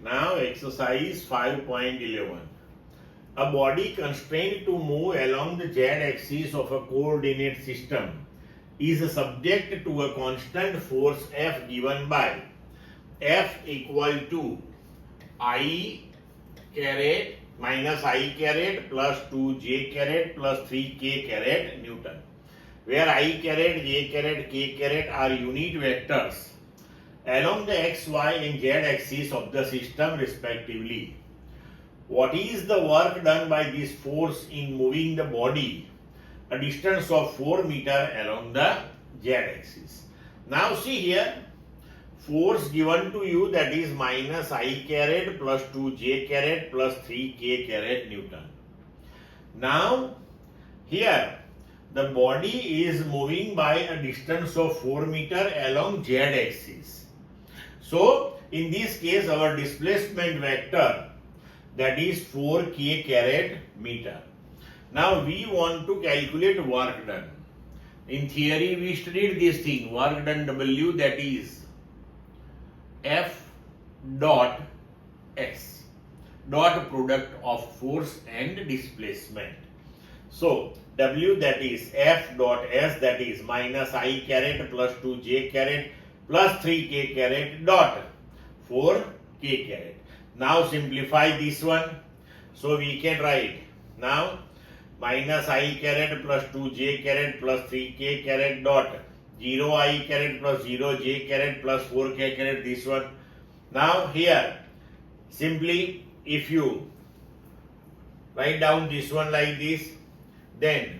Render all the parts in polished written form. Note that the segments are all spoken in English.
Now exercise 5.11. A body constrained to move along the z-axis of a coordinate system is subject to a constant force F given by F equal to I caret minus I caret plus 2j caret plus 3k caret Newton, where I caret, j caret, k caret are unit vectors along the x, y and z axis of the system respectively. What is the work done by this force in moving the body a distance of 4 meter along the z axis? Now see here, force given to you, that is minus I caret plus 2j caret plus 3k caret Newton. Now here the body is moving by a distance of 4 meter along z axis. So in this case our displacement vector, that is 4k caret meter. Now we want to calculate work done. In theory we studied this thing, work done W, that is F dot S, dot product of force and displacement. So W, that is F dot S, that is minus I caret plus 2j caret plus 3k caret dot 4k caret. Now simplify this one. So we can write now minus I caret plus 2j caret plus 3k caret dot 0 I caret plus 0 j caret plus 4k caret, this one. Now here simply if you write down this one like this, then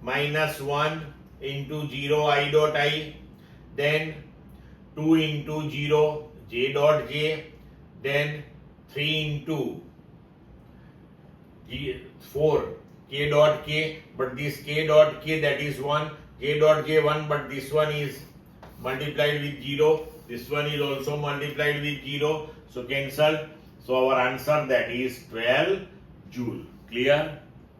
minus 1 into 0 I dot I, then 2 into 0 j dot j, then 3 into 4 k dot k, but this k dot k, that is 1, j dot j 1, but this one is multiplied with 0, this one is also multiplied with 0, so cancel. So our answer, that is 12 joule. Clear?